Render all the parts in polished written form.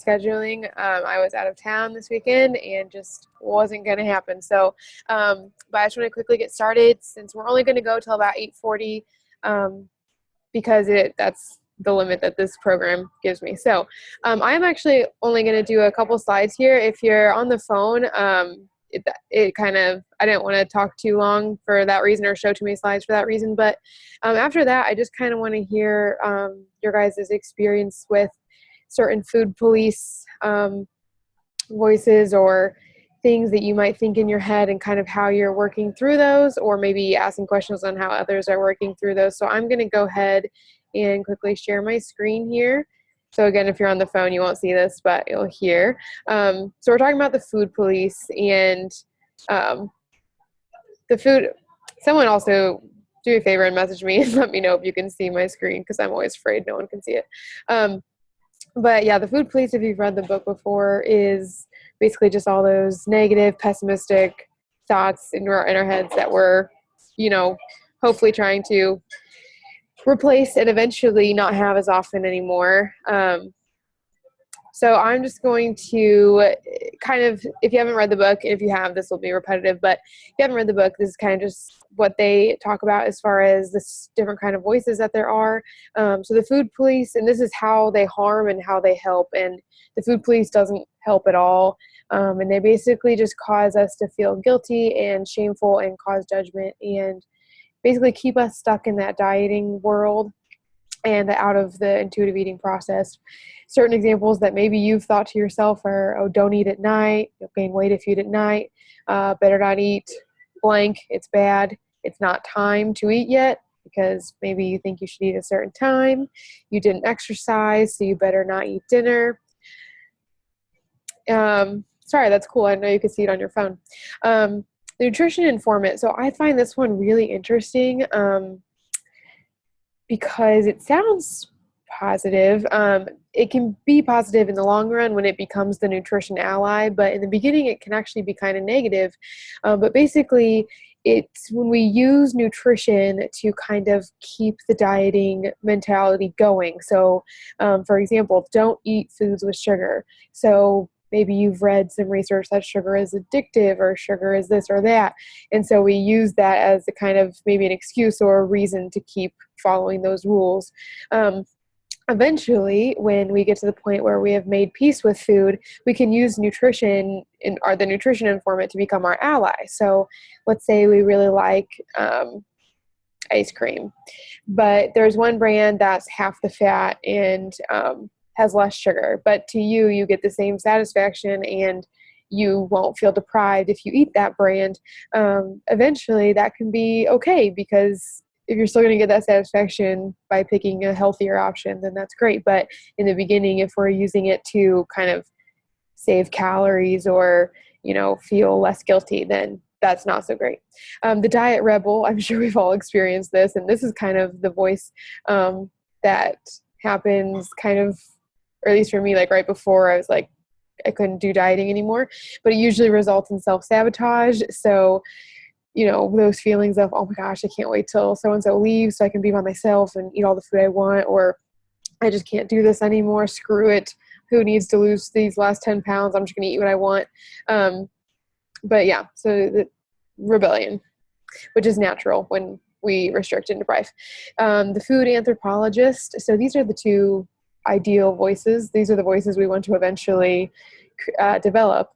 scheduling. I was out of town this weekend and just wasn't going to happen. So, but I just want to quickly get started since we're only going to go till about 8:40, because that's the limit that this program gives me. So, I'm actually only going to do a couple slides here. If you're on the phone, it kind of, I didn't want to talk too long for that reason or show too many slides for that reason. But after that, I just kind of want to hear your guys' experience with certain food police voices or things that you might think in your head and kind of how you're working through those, or maybe asking questions on how others are working through those. So I'm going to go ahead and quickly share my screen here. So again, if you're on the phone, you won't see this, but you'll hear. So we're talking about the food police and the food. Someone also do me a favor and message me and let me know if you can see my screen, because I'm always afraid no one can see it. But yeah, the food police, if you've read the book before, is basically just all those negative, pessimistic thoughts in our heads that we're, hopefully trying to replace and eventually not have as often anymore. So I'm just going to kind of, if you haven't read the book, and if you have, this will be repetitive, but if you haven't read the book, this is kind of just what they talk about as far as this different kind of voices that there are. So the food police, and this is how they harm and how they help, and the food police doesn't help at all. And they basically just cause us to feel guilty and shameful and cause judgment and basically keep us stuck in that dieting world and out of the intuitive eating process. Certain examples that maybe you've thought to yourself are, oh, don't eat at night, you'll gain weight if you eat at night, better not eat blank, it's bad, it's not time to eat yet, because maybe you think you should eat at a certain time, you didn't exercise, so you better not eat dinner. Sorry, that's cool, I know you can see it on your phone. The nutrition informant, so I find this one really interesting, because it sounds positive. It can be positive in the long run when it becomes the nutrition ally, but in the beginning it can actually be kind of negative. But basically, it's when we use nutrition to kind of keep the dieting mentality going. So, for example, don't eat foods with sugar. So maybe you've read some research that sugar is addictive or sugar is this or that. And so we use that as a kind of maybe an excuse or a reason to keep following those rules. Eventually, when we get to the point where we have made peace with food, we can use nutrition or the nutrition informant to become our ally. So let's say we really like ice cream, but there's one brand that's half the fat and has less sugar, but to you, you get the same satisfaction and you won't feel deprived if you eat that brand. Eventually that can be okay, because if you're still going to get that satisfaction by picking a healthier option, then that's great. But in the beginning, if we're using it to kind of save calories or, feel less guilty, then that's not so great. The diet rebel, I'm sure we've all experienced this, and this is kind of the voice that happens kind of, or at least for me, like right before I was like, I couldn't do dieting anymore, but it usually results in self-sabotage. So, those feelings of, oh my gosh, I can't wait till so-and-so leaves so I can be by myself and eat all the food I want, or I just can't do this anymore. Screw it. Who needs to lose these last 10 pounds? I'm just going to eat what I want. But yeah, so the rebellion, which is natural when we restrict and deprive. The food anthropologist. So these are the two ideal voices. These are the voices we want to eventually develop.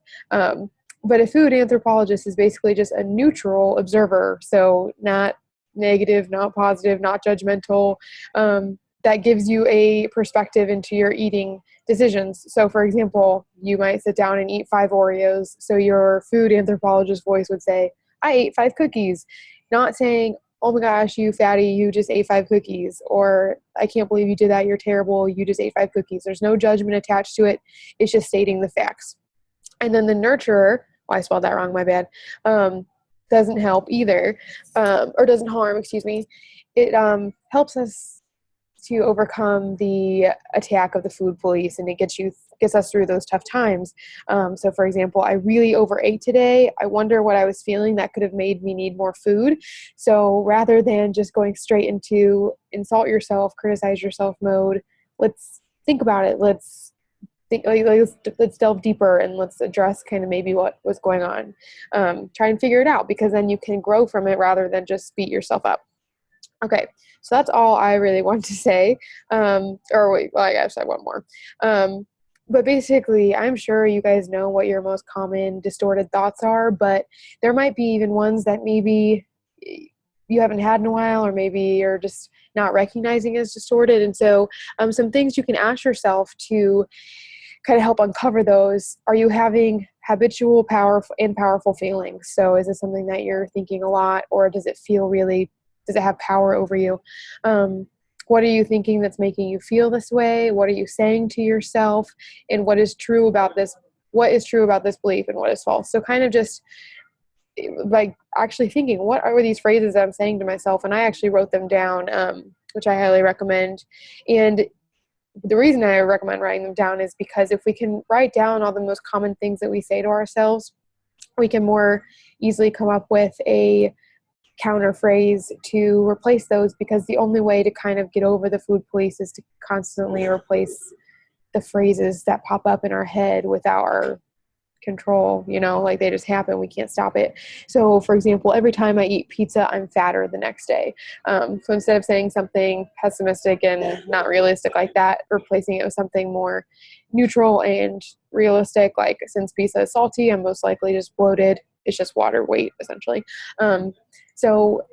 But a food anthropologist is basically just a neutral observer. So not negative, not positive, not judgmental. That gives you a perspective into your eating decisions. So for example, you might sit down and eat 5 Oreos. So your food anthropologist voice would say, I ate 5 cookies. Not saying, oh my gosh, you fatty, you just ate 5 cookies. Or I can't believe you did that, you're terrible, you just ate 5 cookies. There's no judgment attached to it. It's just stating the facts. And then the nurturer, I spelled that wrong, my bad, doesn't help either, or doesn't harm, excuse me. It helps us to overcome the attack of the food police, and it gets us through those tough times. So for example, I really overate today. I wonder what I was feeling that could have made me need more food. So rather than just going straight into insult yourself, criticize yourself mode, let's think about it. Let's think, like let's delve deeper and let's address kind of maybe what was going on. Try and figure it out, because then you can grow from it rather than just beat yourself up. Okay, so that's all I really want to say. Or wait, well, I guess I have one more. But basically, I'm sure you guys know what your most common distorted thoughts are, but there might be even ones that maybe you haven't had in a while, or maybe you're just not recognizing as distorted. And so some things you can ask yourself to kind of help uncover those. Are you having habitual, powerful feelings? So is it something that you're thinking a lot, or does it have power over you? What are you thinking that's making you feel this way? What are you saying to yourself? And what is true about this? What is true about this belief, and what is false? So kind of just like actually thinking, what are these phrases that I'm saying to myself? And I actually wrote them down, which I highly recommend. And the reason I recommend writing them down is because if we can write down all the most common things that we say to ourselves, we can more easily come up with a counter phrase to replace those, because the only way to kind of get over the food police is to constantly replace the phrases that pop up in our head without our control, like they just happen. We can't stop it. So for example, every time I eat pizza, I'm fatter the next day. So instead of saying something pessimistic and not realistic like that, replacing it with something more neutral and realistic, like since pizza is salty, I'm most likely just bloated. It's just water weight, essentially. So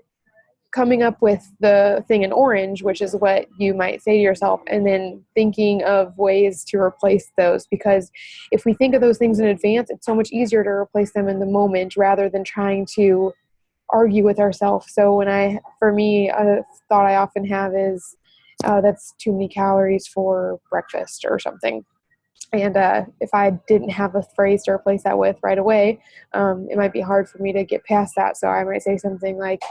coming up with the thing in orange, which is what you might say to yourself, and then thinking of ways to replace those. Because if we think of those things in advance, it's so much easier to replace them in the moment rather than trying to argue with ourselves. So for me, a thought I often have is, that's too many calories for breakfast or something. And if I didn't have a phrase to replace that with right away, it might be hard for me to get past that. So I might say something like,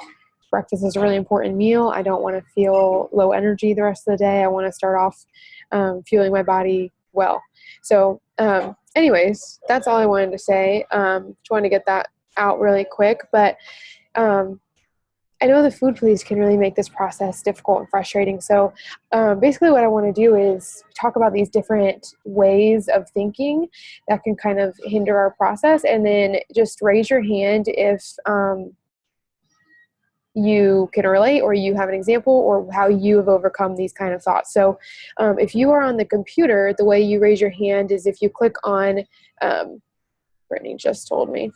breakfast is a really important meal. I don't want to feel low energy the rest of the day. I want to start off fueling my body well. So anyways, that's all I wanted to say. Just wanted to get that out really quick. But I know the food police can really make this process difficult and frustrating. So basically what I want to do is talk about these different ways of thinking that can kind of hinder our process, and then just raise your hand if you can relate, or you have an example, or how you have overcome these kind of thoughts. So if you are on the computer, the way you raise your hand is if you click on, Brittany just told me,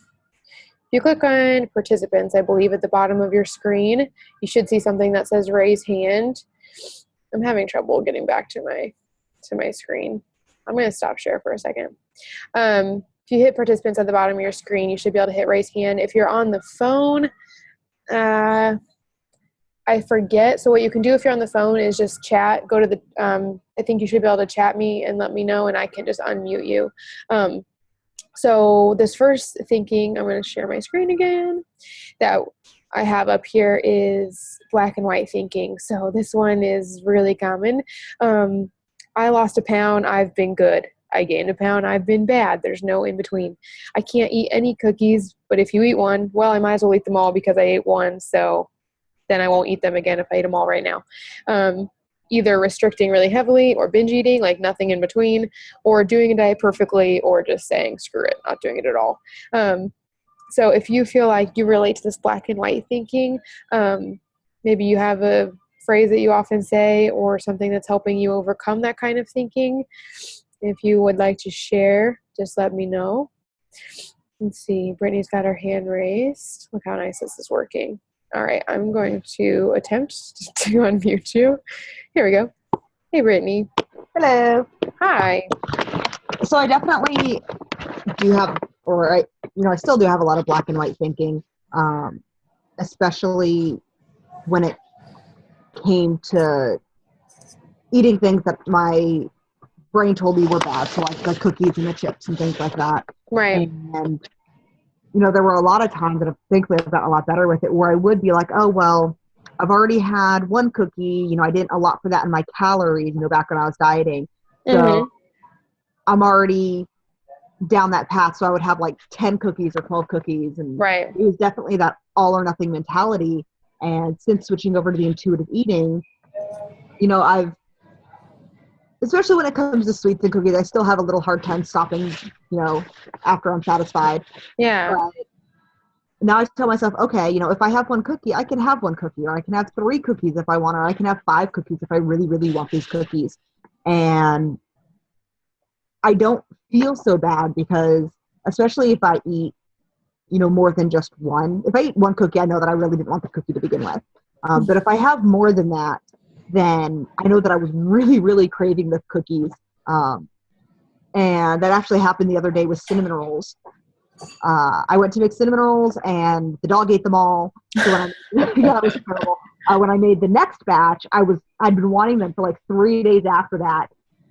if you click on participants, I believe at the bottom of your screen, you should see something that says raise hand. I'm having trouble getting back to my screen. I'm going to stop share for a second. If you hit participants at the bottom of your screen, you should be able to hit raise hand. If you're on the phone, I forget. So what you can do if you're on the phone is just chat. Go to the, I think you should be able to chat me and let me know, and I can just unmute you. So this first thinking, I'm going to share my screen again, that I have up here is black and white thinking. So this one is really common. I lost a pound. I've been good. I gained a pound. I've been bad. There's no in between. I can't eat any cookies, but if you eat one, well, I might as well eat them all because I ate one. So then I won't eat them again if I eat them all right now. Either restricting really heavily or binge eating, like nothing in between, or doing a diet perfectly, or just saying, screw it, not doing it at all. So if you feel like you relate to this black and white thinking, maybe you have a phrase that you often say or something that's helping you overcome that kind of thinking. If you would like to share, just let me know. Let's see, Brittany's got her hand raised. Look how nice this is working. All right, I'm going to attempt to unmute you. Here we go. Hey, Brittany. Hello. Hi. So I definitely do have, I still do have a lot of black and white thinking, especially when it came to eating things that my brain told me were bad. So like the cookies and the chips and things like that. Right. And there were a lot of times that thankfully I've gotten a lot better with it, where I would be like, oh, well, I've already had one cookie, I didn't allot for that in my calories, back when I was dieting. So I'm already down that path. So I would have like 10 cookies or 12 cookies. And right. It was definitely that all or nothing mentality. And since switching over to the intuitive eating, I've especially when it comes to sweets and cookies, I still have a little hard time stopping, after I'm satisfied. Yeah. But now I tell myself, okay, if I have one cookie, I can have one cookie, or I can have 3 cookies if I want, or I can have 5 cookies if I really, really want these cookies. And I don't feel so bad because, especially if I eat, more than just one. If I eat one cookie, I know that I really didn't want the cookie to begin with. But if I have more than that, then I know that I was really, really craving the cookies. And that actually happened the other day with cinnamon rolls. I went to make cinnamon rolls and the dog ate them all. So when yeah, it was terrible. When I made the next batch, I'd been wanting them for like 3 days after that,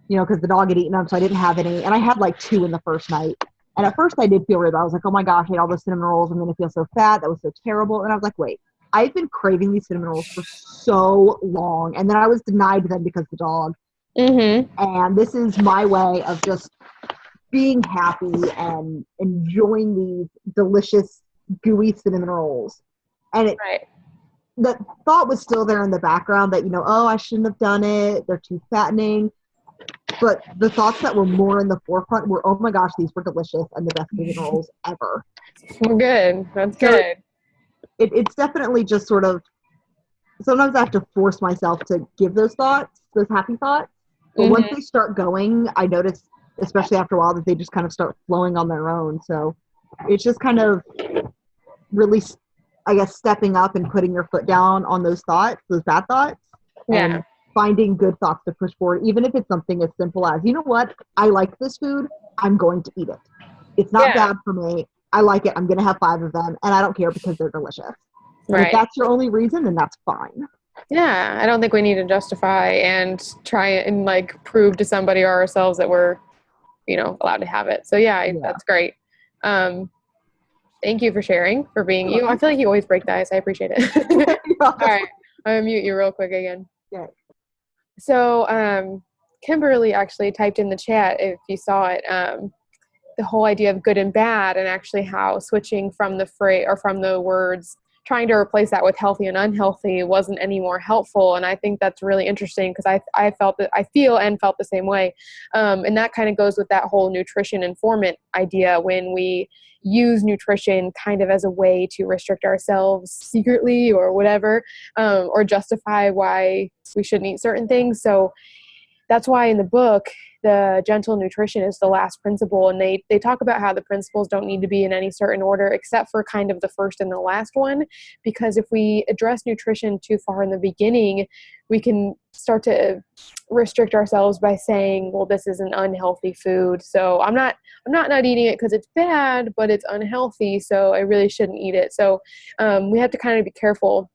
because the dog had eaten them, so I didn't have any. And I had like 2 in the first night. And at first I did feel really bad. I was like, oh my gosh, I ate all those cinnamon rolls. I'm going to feel so fat. That was so terrible. And I was like, wait, I've been craving these cinnamon rolls for so long. And then I was denied them because of the dog. Mm-hmm. And this is my way of just being happy and enjoying these delicious, gooey cinnamon rolls. And Right. the thought was still there in the background that, oh, I shouldn't have done it. They're too fattening. But the thoughts that were more in the forefront were, oh my gosh, these were delicious and the best cinnamon rolls ever. Well, good. That's So good. it's definitely just sort of, sometimes I have to force myself to give those thoughts, those happy thoughts. But once they start going, I notice, especially after a while, that they just kind of start flowing on their own. So it's just kind of really, I guess, stepping up and putting your foot down on those thoughts, those bad thoughts, and finding good thoughts to push forward, even if it's something as simple as, you know what, I like this food, I'm going to eat it. It's not bad for me. I like it. I'm going to have 5 of them, and I don't care because they're delicious. And if that's your only reason, then that's fine. Yeah, I don't think we need to justify and try and like prove to somebody or ourselves that we're, allowed to have it. So yeah. That's great. Thank you for sharing, for being you. I feel like you always break the ice. I appreciate it. All right, I'm gonna mute you real quick again. Yeah. So Kimberly actually typed in the chat, if you saw it, the whole idea of good and bad, and actually how switching from the phrase or from the words, trying to replace that with healthy and unhealthy wasn't any more helpful. And I think that's really interesting because I feel and felt the same way. And that kind of goes with that whole nutrition informant idea, when we use nutrition kind of as a way to restrict ourselves secretly or whatever, or justify why we shouldn't eat certain things. So that's why in the book, the gentle nutrition is the last principle. And they talk about how the principles don't need to be in any certain order, except for kind of the first and the last one. Because if we address nutrition too far in the beginning, we can start to restrict ourselves by saying, well, this is an unhealthy food, so I'm not eating it because it's bad, but it's unhealthy, so I really shouldn't eat it. So we have to kind of be careful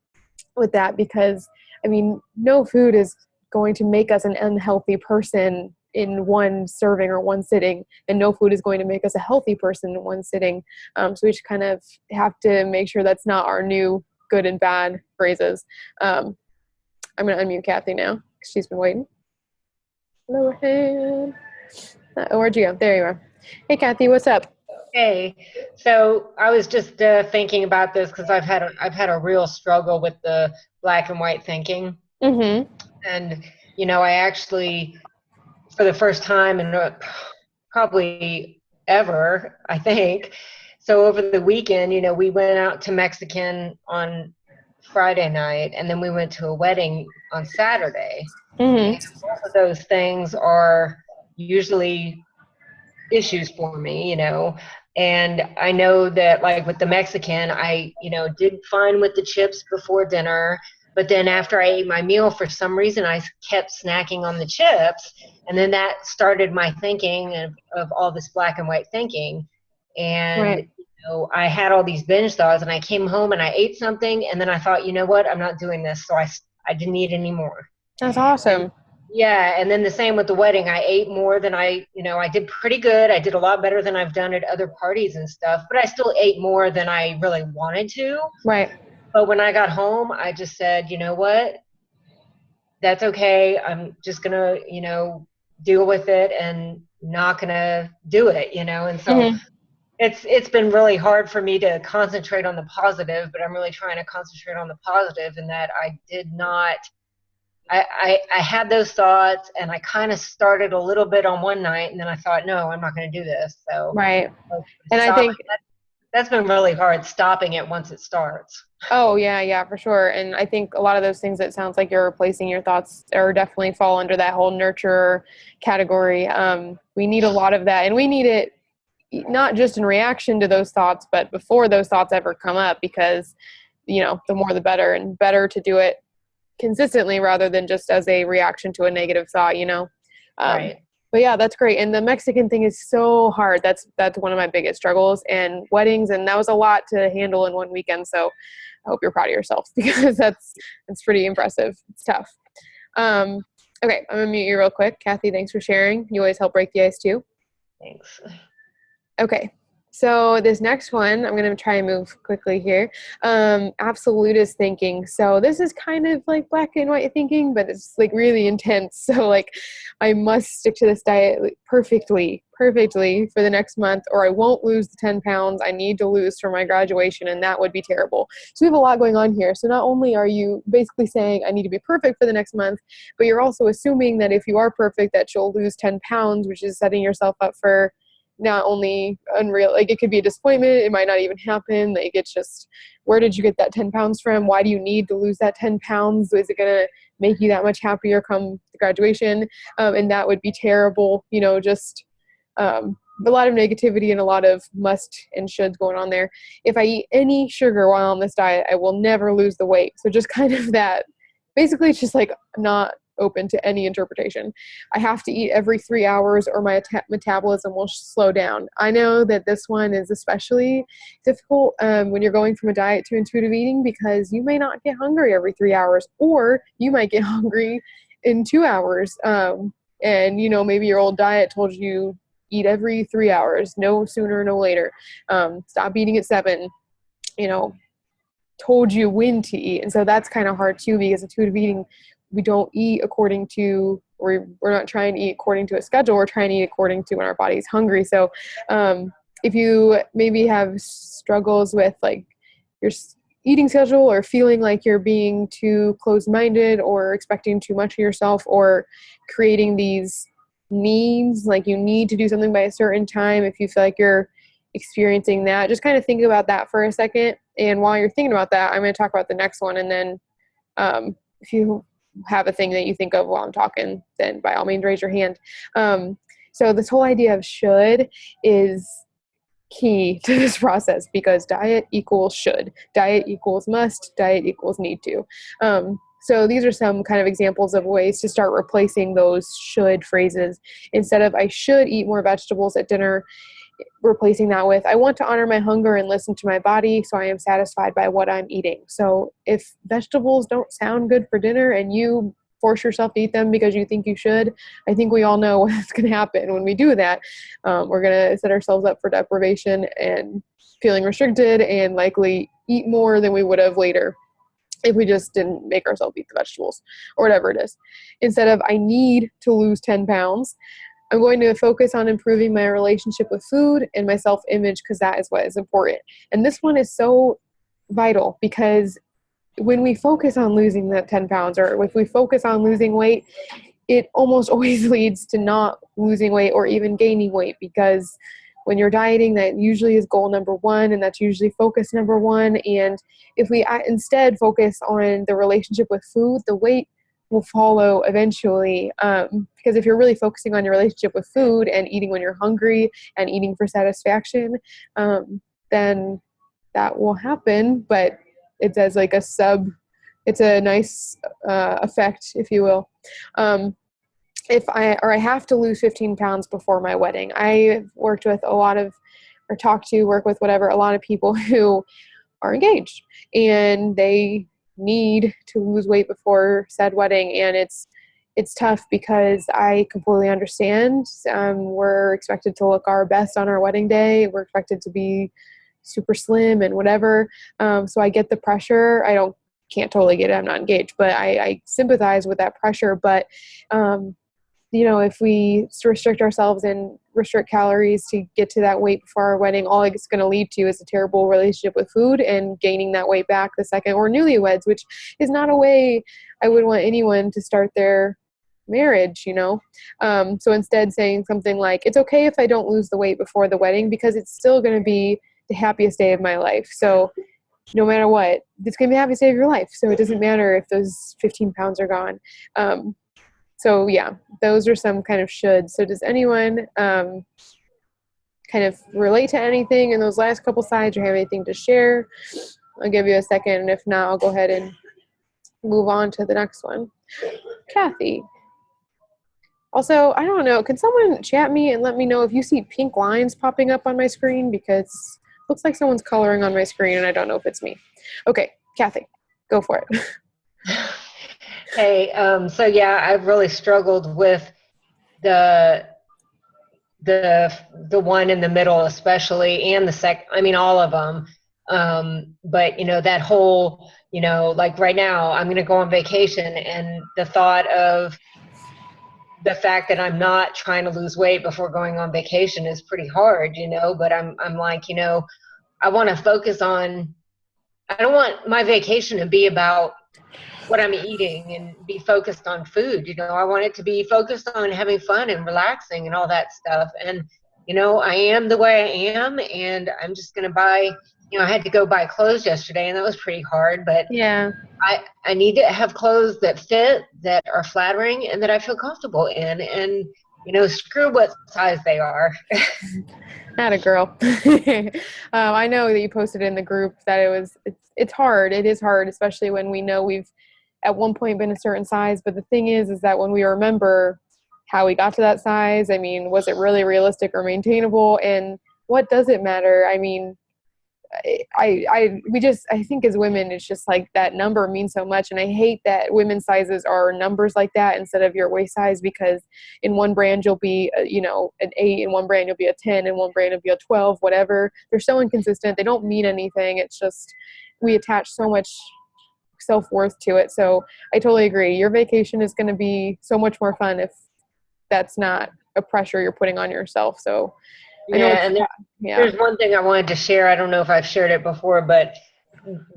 with that, because no food is going to make us an unhealthy person in one serving or one sitting, and no food is going to make us a healthy person in one sitting. So we just kind of have to make sure that's not our new good and bad phrases. I'm going to unmute Kathy now. She's been waiting. Lower hand. Where'd you go? There you are. Hey, Kathy, what's up? Hey, so I was just thinking about this because I've had a real struggle with the black and white thinking. Mm-hmm. And, I actually, for the first time in probably ever, I think, so over the weekend, we went out to Mexican on Friday night, and then we went to a wedding on Saturday. Mm-hmm. And both of those things are usually issues for me, and I know that, like with the Mexican, I, did fine with the chips before dinner. But then after I ate my meal, for some reason, I kept snacking on the chips. And then that started my thinking of all this black and white thinking. And, I had all these binge thoughts, and I came home and I ate something. And then I thought, you know what, I'm not doing this. So I didn't eat anymore. That's awesome. Yeah. And then the same with the wedding. I ate more than I did pretty good. I did a lot better than I've done at other parties and stuff. But I still ate more than I really wanted to. Right. But when I got home, I just said, you know what, that's okay. I'm just going to, deal with it and not going to do it, And so it's been really hard for me to concentrate on the positive, but I'm really trying to concentrate on the positive, in that I did not I had those thoughts, and I kind of started a little bit on one night, and then I thought, no, I'm not going to do this. So Right. like, And I stop. think, That's been really hard, stopping it once it starts. oh yeah, for sure. And I think a lot of those things that sounds like you're replacing your thoughts are definitely fall under that whole nurture category. We need a lot of that, and we need it not just in reaction to those thoughts, but before those thoughts ever come up, because, the more the better, and better to do it consistently rather than just as a reaction to a negative thought. Right. But yeah, that's great. And the Mexican thing is so hard. That's one of my biggest struggles, and weddings, and that was a lot to handle in one weekend. So I hope you're proud of yourself because that's pretty impressive. It's tough. Okay, I'm gonna mute you real quick. Kathy, thanks for sharing. You always help break the ice too. Thanks. Okay, so this next one, I'm going to try and move quickly here. Absolutist thinking. So this is kind of like black and white thinking, but it's like really intense. So like I must stick to this diet perfectly for the next month, or I won't lose the 10 pounds I need to lose for my graduation, and that would be terrible. So we have a lot going on here. So not only are you basically saying I need to be perfect for the next month, but you're also assuming that if you are perfect that you'll lose 10 pounds, which is setting yourself up for not only unreal, like it could be a disappointment, it might not even happen, like it's just, where did you get that 10 pounds from? Why do you need to lose that 10 pounds? Is it going to make you that much happier come the graduation? And that would be terrible, just a lot of negativity and a lot of must and shoulds going on there. If I eat any sugar while on this diet, I will never lose the weight. So just kind of that, basically it's just like not open to any interpretation. I have to eat every 3 hours or my metabolism will slow down. I know that this one is especially difficult when you're going from a diet to intuitive eating, because you may not get hungry every 3 hours, or you might get hungry in 2 hours. And maybe your old diet told you eat every 3 hours, no sooner, no later. Stop eating at 7, told you when to eat. And so that's kind of hard too, because intuitive eating, we don't eat according to, or we're not trying to eat according to a schedule. We're trying to eat according to when our body's hungry. So if you maybe have struggles with like your eating schedule, or feeling like you're being too closed-minded, or expecting too much of yourself, or creating these needs, like you need to do something by a certain time, if you feel like you're experiencing that, just kind of think about that for a second. And while you're thinking about that, I'm going to talk about the next one. And then if you have a thing that you think of while I'm talking, then by all means raise your hand. So this whole idea of should is key to this process, because diet equals should, diet equals must, diet equals need to. So these are some kind of examples of ways to start replacing those should phrases. Instead of I should eat more vegetables at dinner, replacing that with I want to honor my hunger and listen to my body, so I am satisfied by what I'm eating. So if vegetables don't sound good for dinner and you force yourself to eat them because you think you should, I think we all know what's going to happen when we do that. We're going to set ourselves up for deprivation and feeling restricted, and likely eat more than we would have later if we just didn't make ourselves eat the vegetables or whatever it is. Instead of I need to lose 10 pounds, I'm going to focus on improving my relationship with food and my self-image, because that is what is important. And this one is so vital, because when we focus on losing that 10 pounds, or if we focus on losing weight, it almost always leads to not losing weight or even gaining weight, because when you're dieting, that usually is goal number one, and that's usually focus number one. And if we instead focus on the relationship with food, the weight will follow eventually, because if you're really focusing on your relationship with food and eating when you're hungry and eating for satisfaction, then that will happen. But it's as like it's a nice effect, if you will. If I have to lose 15 pounds before my wedding, I worked with a lot of, or work with a lot of people who are engaged, and they need to lose weight before said wedding. And it's tough, because I completely understand. We're expected to look our best on our wedding day. We're expected to be super slim and whatever. So I get the pressure. Can't totally get it. I'm not engaged, but I sympathize with that pressure. But if we restrict ourselves and restrict calories to get to that weight before our wedding, all it's going to lead to is a terrible relationship with food and gaining that weight back the second we're newlyweds, which is not a way I would want anyone to start their marriage, So instead saying something like, it's okay if I don't lose the weight before the wedding because it's still going to be the happiest day of my life. So no matter what, it's going to be the happiest day of your life. So it doesn't matter if those 15 pounds are gone. So yeah, those are some kind of shoulds. So does anyone kind of relate to anything in those last couple slides or have anything to share? I'll give you a second. And if not, I'll go ahead and move on to the next one. Kathy. Also, I don't know, can someone chat me and let me know if you see pink lines popping up on my screen? Because it looks like someone's coloring on my screen and I don't know if it's me. Okay, Kathy, go for it. Hey, so yeah, I've really struggled with the one in the middle, especially, and all of them. But that whole, like right now, I'm going to go on vacation, and the thought of the fact that I'm not trying to lose weight before going on vacation is pretty hard, but I'm like, I want to focus on, I don't want my vacation to be about what I'm eating and be focused on food. I want it to be focused on having fun and relaxing and all that stuff. And, I am the way I am, and I'm just going to buy, I had to go buy clothes yesterday, and that was pretty hard, but yeah, I need to have clothes that fit, that are flattering, and that I feel comfortable in, and, screw what size they are. Not a girl. I know that you posted in the group that it's hard. It is hard, especially when we know we've at one point been a certain size. But the thing is that when we remember how we got to that size, I mean, was it really realistic or maintainable? And what does it matter? I mean, I think as women, it's just like that number means so much. And I hate that women's sizes are numbers like that instead of your waist size, because in one brand you'll be, an 8, in one brand you'll be a 10, in one brand you'll be a 12, whatever. They're so inconsistent. They don't mean anything. It's just, we attach so much self-worth to it. So I totally agree. Your vacation is going to be so much more fun if that's not a pressure you're putting on yourself. So yeah, and there's one thing I wanted to share. I don't know if I've shared it before, but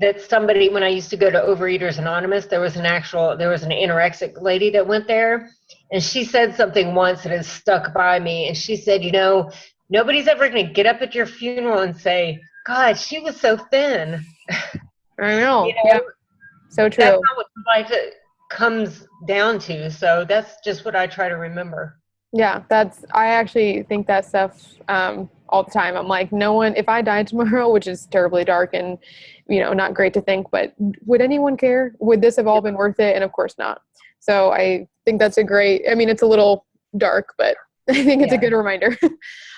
that somebody, when I used to go to Overeaters Anonymous, there was an anorexic lady that went there, and she said something once that has stuck by me. And she said, nobody's ever going to get up at your funeral and say, God, she was so thin. I know. Yeah. So true. That's not what life comes down to. So that's just what I try to remember. Yeah, I actually think that stuff all the time. I'm like, no one, if I died tomorrow, which is terribly dark and, not great to think, but would anyone care? Would this have all been worth it? And of course not. So I think that's it's a little dark, but I think it's a good reminder.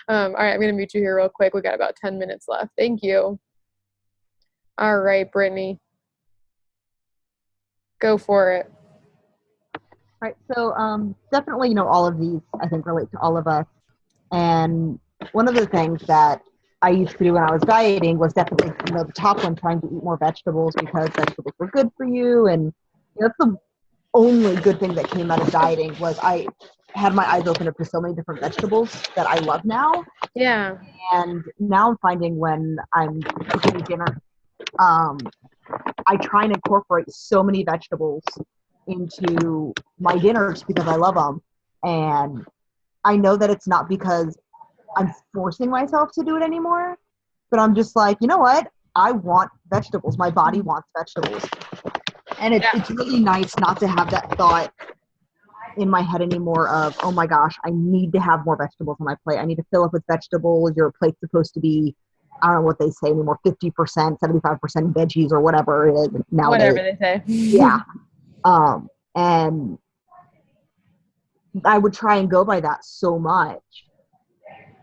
All right, I'm going to mute you here real quick. We got about 10 minutes left. Thank you. All right, Brittany. Go for it. Right. So definitely, all of these, I think, relate to all of us. And one of the things that I used to do when I was dieting was definitely, the top one, trying to eat more vegetables because vegetables were good for you. And that's the only good thing that came out of dieting, was I had my eyes open up to so many different vegetables that I love now. Yeah. And now I'm finding when I'm cooking dinner, I try and incorporate so many vegetables into my dinners because I love them. And I know that it's not because I'm forcing myself to do it anymore, but I'm just like, you know what? I want vegetables. My body wants vegetables. And it's really nice not to have that thought in my head anymore of, oh my gosh, I need to have more vegetables on my plate. I need to fill up with vegetables. Your plate's supposed to be, I don't know what they say anymore, 50%, 75% veggies or whatever it is nowadays. Whatever they say. Yeah. And I would try and go by that so much.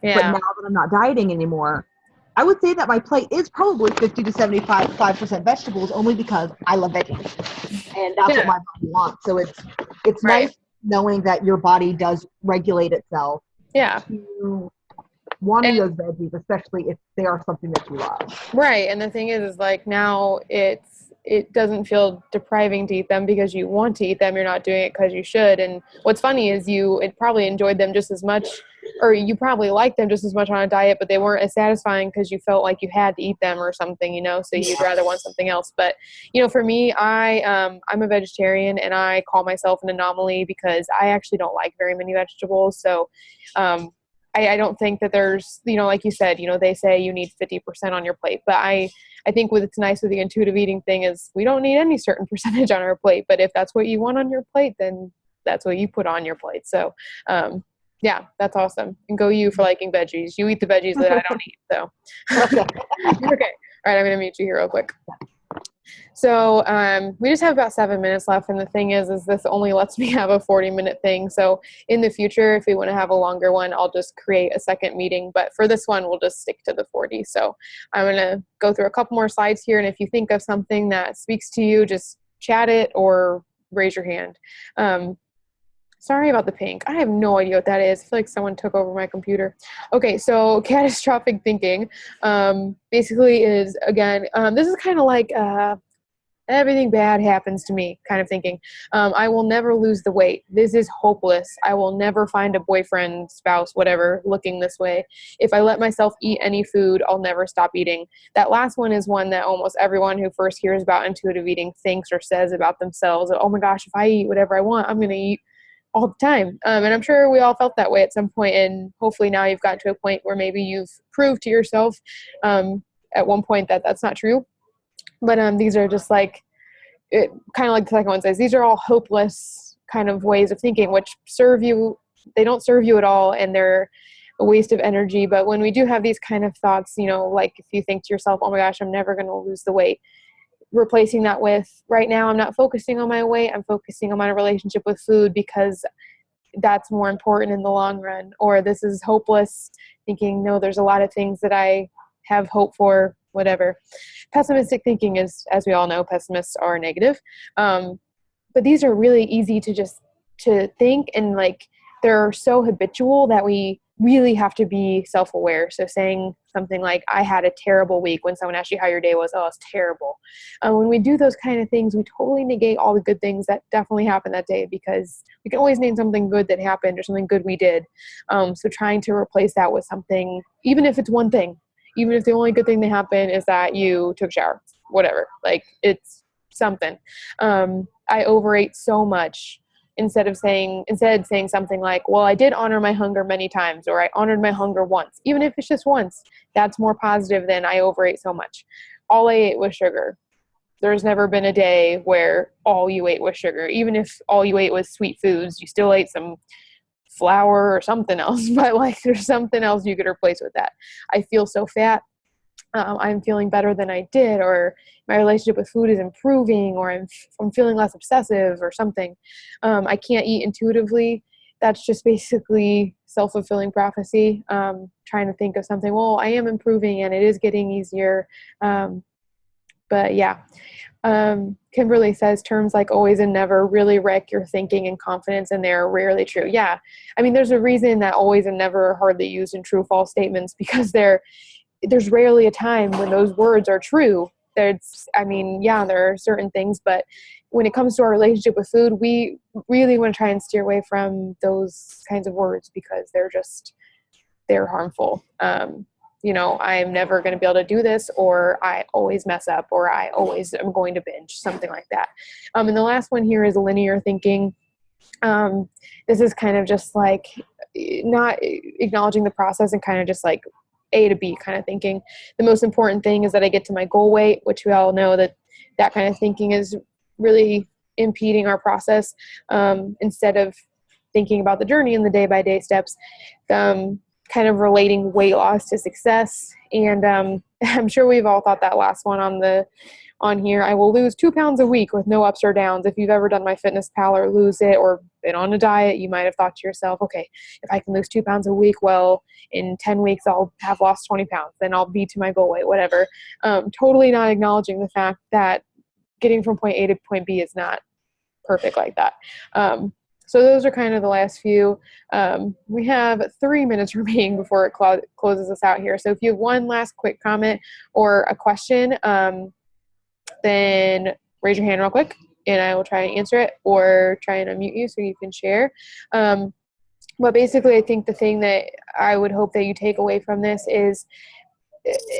Yeah. But now that I'm not dieting anymore, I would say that my plate is probably 50 to 75% vegetables, only because I love veggies. And that's what my body wants. So it's nice knowing that your body does regulate itself. Yeah. To wanting those veggies, especially if they are something that you love. Right. And the thing is like now it doesn't feel depriving to eat them because you want to eat them. You're not doing it because you should. And what's funny is it probably enjoyed them just as much, or you probably liked them just as much on a diet, but they weren't as satisfying because you felt like you had to eat them or something, so you'd rather want something else. But, for me, I'm a vegetarian, and I call myself an anomaly because I actually don't like very many vegetables. So, I don't think that there's, like you said, they say you need 50% on your plate, but I think what's nice with the intuitive eating thing is we don't need any certain percentage on our plate, but if that's what you want on your plate, then that's what you put on your plate. So, yeah, that's awesome. And go you for liking veggies. You eat the veggies that I don't eat. So, okay. All right. I'm going to mute you here real quick. So we just have about 7 minutes left, and the thing is this only lets me have a 40-minute thing. So in the future, if we want to have a longer one, I'll just create a second meeting. But for this one, we'll just stick to the 40. So I'm going to go through a couple more slides here, and if you think of something that speaks to you, just chat it or raise your hand. Sorry about the pink. I have no idea what that is. I feel like someone took over my computer. Okay, so catastrophic thinking basically is, again, this is kind of like everything bad happens to me kind of thinking. I will never lose the weight. This is hopeless. I will never find a boyfriend, spouse, whatever, looking this way. If I let myself eat any food, I'll never stop eating. That last one is one that almost everyone who first hears about intuitive eating thinks or says about themselves. Oh my gosh, if I eat whatever I want, I'm going to eat all the time. And I'm sure we all felt that way at some point, and hopefully now you've gotten to a point where maybe you've proved to yourself at one point that that's not true. But these are just kind of like the second one says, these are all hopeless kind of ways of thinking, which they don't serve you at all, and they're a waste of energy. But when we do have these kind of thoughts, like if you think to yourself, oh my gosh, I'm never going to lose the weight, replacing that with, right now I'm not focusing on my weight, I'm focusing on my relationship with food because that's more important in the long run. Or this is hopeless, thinking, no, there's a lot of things that I have hope for, whatever. Pessimistic thinking is, as we all know, pessimists are negative. But these are really easy to think, and they're so habitual that we really have to be self-aware. So saying something like, I had a terrible week, when someone asks you how your day was, oh, it's terrible. When we do those kind of things, we totally negate all the good things that definitely happened that day, because we can always name something good that happened or something good we did. So trying to replace that with something, even if it's one thing, even if the only good thing that happened is that you took a shower, whatever, it's something. I overate so much. Instead saying something like, well, I did honor my hunger many times, or I honored my hunger once. Even if it's just once, that's more positive than I overate so much. All I ate was sugar. There's never been a day where all you ate was sugar. Even if all you ate was sweet foods, you still ate some flour or something else, but there's something else you could replace with that. I feel so fat. I'm feeling better than I did, or my relationship with food is improving, or I'm feeling less obsessive or something. I can't eat intuitively. That's just basically self-fulfilling prophecy. Trying to think of something, well, I am improving and it is getting easier. But yeah. Kimberly says terms like always and never really wreck your thinking and confidence, and they're rarely true. Yeah. I mean, there's a reason that always and never are hardly used in true false statements, because there's rarely a time when those words are true. There are certain things, but when it comes to our relationship with food, we really want to try and steer away from those kinds of words, because they're harmful. I'm never going to be able to do this, or I always mess up, or I always am going to binge, something like that. And the last one here is linear thinking. This is kind of just not acknowledging the process and kind of just A to B kind of thinking. The most important thing is that I get to my goal weight, which we all know that kind of thinking is really impeding our process. Instead of thinking about the journey and the day-by-day steps, kind of relating weight loss to success. And I'm sure we've all thought that last one on here. I will lose 2 pounds a week with no ups or downs. If you've ever done MyFitnessPal or Lose It or been on a diet, you might have thought to yourself, okay, if I can lose 2 pounds a week, well, in 10 weeks, I'll have lost 20 pounds. Then I'll be to my goal weight, whatever. Totally not acknowledging the fact that getting from point A to point B is not perfect like that. So those are kind of the last few. We have 3 minutes remaining before it closes us out here. So if you have one last quick comment or a question, then raise your hand real quick and I will try and answer it or try and unmute you so you can share. But basically, I think the thing that I would hope that you take away from this is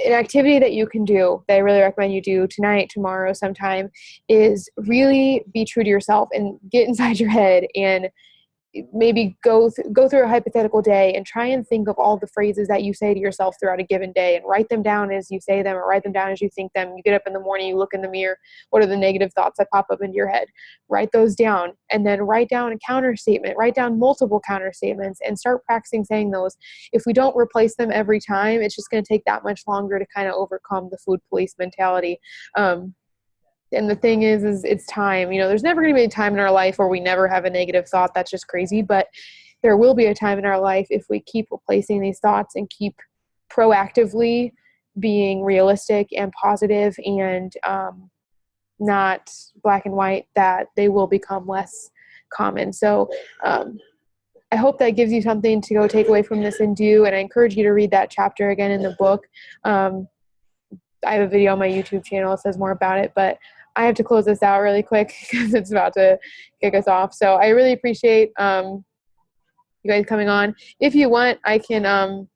an activity that you can do that I really recommend you do tonight, tomorrow, sometime, is really be true to yourself and get inside your head and maybe go through a hypothetical day and try and think of all the phrases that you say to yourself throughout a given day and write them down as you say them or write them down as you think them. You get up in the morning, you look in the mirror, what are the negative thoughts that pop up into your head? Write those down and then write down a counter statement, write down multiple counter statements and start practicing saying those. If we don't replace them every time, it's just going to take that much longer to kind of overcome the food police mentality. And the thing is it's time. There's never going to be a time in our life where we never have a negative thought. That's just crazy. But there will be a time in our life if we keep replacing these thoughts and keep proactively being realistic and positive and not black and white, that they will become less common. So I hope that gives you something to go take away from this and do. And I encourage you to read that chapter again in the book. I have a video on my YouTube channel that says more about it, but I have to close this out really quick because it's about to kick us off. So I really appreciate you guys coming on. If you want, I can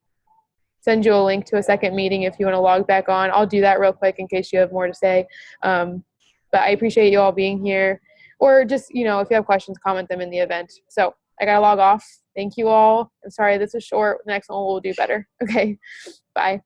send you a link to a second meeting if you want to log back on. I'll do that real quick in case you have more to say. But I appreciate you all being here. Or just, if you have questions, comment them in the event. So I got to log off. Thank you all. I'm sorry this is short. The next one will do better. Okay, bye.